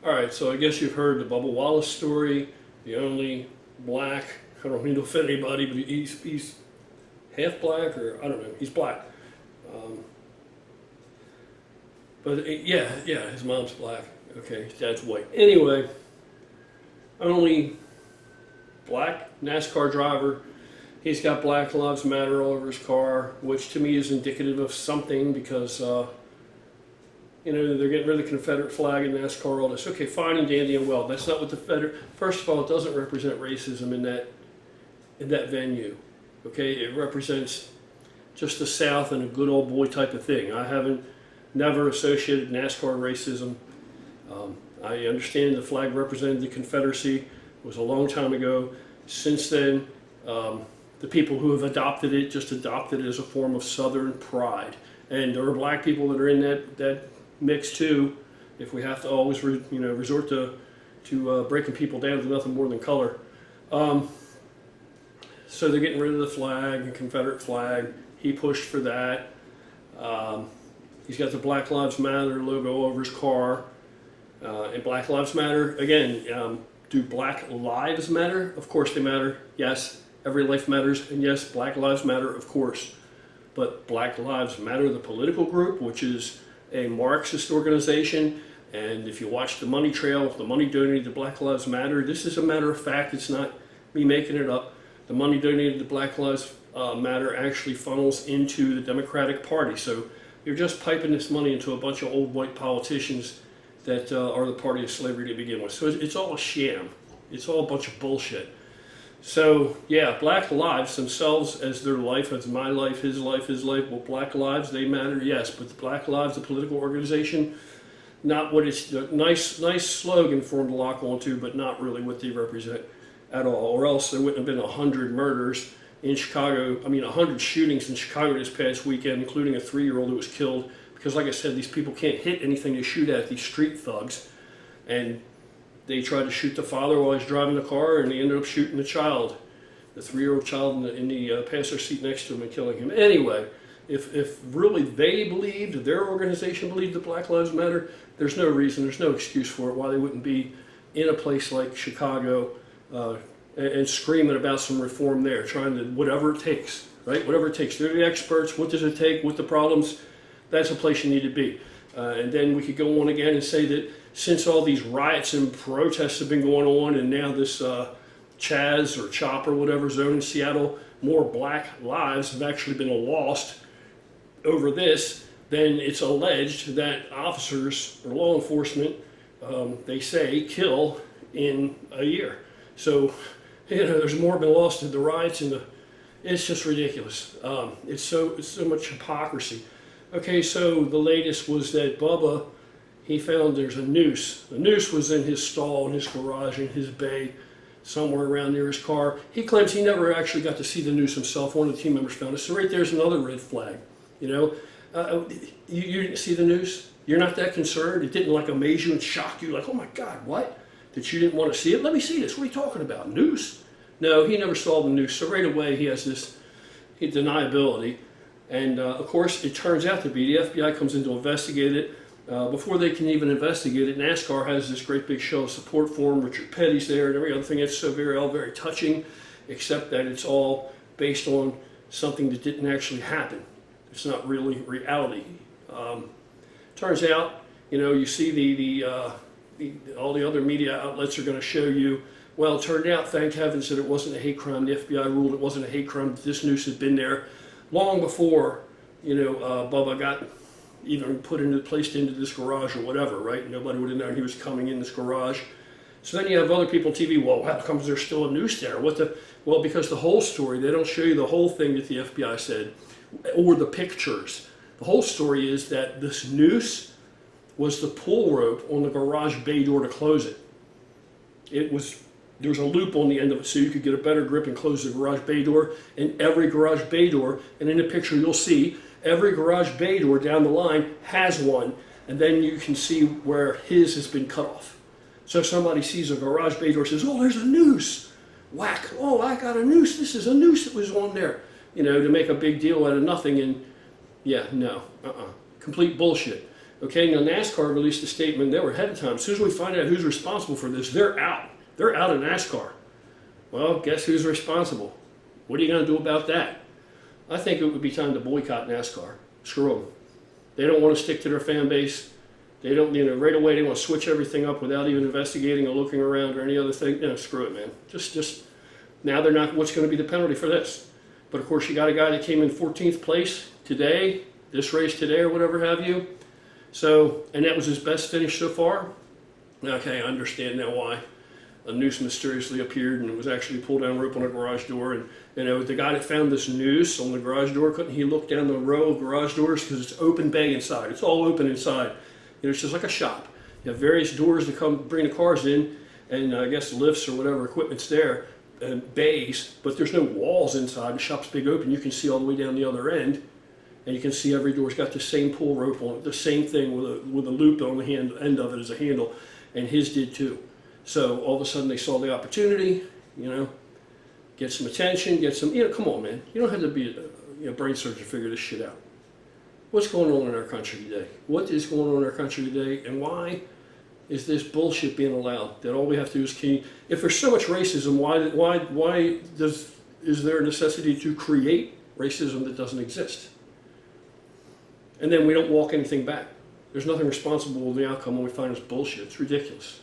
All right, so I guess you've heard the Bubba Wallace story, the only black. I don't mean to offend anybody, but he's half black, or I don't know. He's black. Um, but his mom's black. Okay, his dad's white. Anyway, only black NASCAR driver. He's got Black Lives Matter all over his car, which to me is indicative of something because, they're getting rid of the Confederate flag in NASCAR, all this. Okay, fine and dandy and well. That's not what first of all, it doesn't represent racism in that venue. Okay, it represents just the South and a good old boy type of thing. Never associated NASCAR racism. I understand the flag represented the Confederacy. It was a long time ago. Since then, the people who have adopted it just adopted it as a form of Southern pride. And there are black people that are in that mix too. If we have to always resort to breaking people down to nothing more than color. So they're getting rid of the flag, the Confederate flag. He pushed for that. He's got the Black Lives Matter logo over his car. And Black Lives Matter, again, do Black Lives matter? Of course they matter. Yes, every life matters. And yes, Black Lives Matter, of course. But Black Lives Matter, the political group, which is a Marxist organization, and if you watch the money trail, the money donated to Black Lives Matter, this is a matter of fact, it's not me making it up. The money donated to Black Lives Matter actually funnels into the Democratic Party. So you're just piping this money into a bunch of old white politicians that are the party of slavery to begin with. So it's all a sham. It's all a bunch of bullshit. So yeah, Black lives themselves as their life, as my life, his life, well, Black lives, they matter, yes, but the Black Lives, the political organization, not what it's, nice slogan for them to lock onto, but not really what they represent at all, or else there wouldn't have been 100 murders in Chicago, 100 shootings in Chicago this past weekend, including a 3-year-old who was killed, because like I said, these people can't hit anything they shoot at, these street thugs, and they tried to shoot the father while he's driving the car, and they ended up shooting the child, the 3-year-old child in the passenger seat next to him and killing him. Anyway, if really they believed, their organization believed that Black Lives Matter, there's no reason, there's no excuse for it why they wouldn't be in a place like Chicago and screaming about some reform there, trying to, whatever it takes, right? Whatever it takes. They're the experts. What does it take? What the problems? That's a place you need to be. And then we could go on again and say that since all these riots and protests have been going on, and now this Chaz or CHOP or whatever zone in Seattle, more black lives have actually been lost over this, then it's alleged that officers or law enforcement, they say, kill in a year. So, there's more been lost in the riots and it's just ridiculous. It's so much hypocrisy. Okay, so the latest was that Bubba, he found there's a noose. The noose was in his stall, in his garage, in his bay, somewhere around near his car. He claims he never actually got to see the noose himself. One of the team members found it. So right there's another red flag. You didn't see the noose? You're not that concerned? It didn't amaze you and shock you? Like, oh my God, what? That you didn't want to see it? Let me see this. What are you talking about? Noose? No, he never saw the noose. So right away he has this deniability. And of course, it turns out to be the FBI comes in to investigate it. Before they can even investigate it, NASCAR has this great big show of support for him. Richard Petty's there and every other thing. It's so very touching, except that it's all based on something that didn't actually happen. It's not really reality. Turns out, you see all the other media outlets are going to show you, well, it turned out, thank heavens, that it wasn't a hate crime. The FBI ruled it wasn't a hate crime. This noose had been there long before, Bubba got either placed into this garage or whatever, right? Nobody would have known he was coming in this garage. So then you have other people on TV, well, how comes there's still a noose there? Well, because the whole story, they don't show you the whole thing that the FBI said, or the pictures. The whole story is that this noose was the pull rope on the garage bay door to close it. There was a loop on the end of it so you could get a better grip and close the garage bay door. And every garage bay door, and in the picture you'll see, every garage bay door down the line has one, and then you can see where his has been cut off. So if somebody sees a garage bay door and says, oh, there's a noose. Whack, oh, I got a noose. This is a noose that was on there. To make a big deal out of nothing. And yeah, no, complete bullshit. Okay, now NASCAR released a statement. They were ahead of time. As soon as we find out who's responsible for this, they're out. They're out of NASCAR. Well, guess who's responsible? What are you going to do about that? I think it would be time to boycott NASCAR. Screw them. They don't want to stick to their fan base. They don't, right away they want to switch everything up without even investigating or looking around or any other thing. No, screw it, man. Just now they're not. What's going to be the penalty for this? But of course, you got a guy that came in 14th place today, this race today or whatever have you. So, and that was his best finish so far. Okay, I understand now why. A noose mysteriously appeared and it was actually pulled down rope on a garage door. And the guy that found this noose on the garage door, couldn't he look down the row of garage doors because it's open bay inside. It's all open inside. It's just like a shop. You have various doors to come bring the cars in, and I guess lifts or whatever equipment's there, and bays, but there's no walls inside. The shop's big open. You can see all the way down the other end, and you can see every door's got the same pull rope on it, the same thing with a loop on the end of it as a handle, and his did too. So all of a sudden they saw the opportunity, get some attention, get some, come on, man. You don't have to be a brain surgeon to figure this shit out. What's going on in our country today? What is going on in our country today, and why is this bullshit being allowed? That all we have to do is if there's so much racism, why is there a necessity to create racism that doesn't exist? And then we don't walk anything back. There's nothing responsible with the outcome when we find this bullshit. It's ridiculous.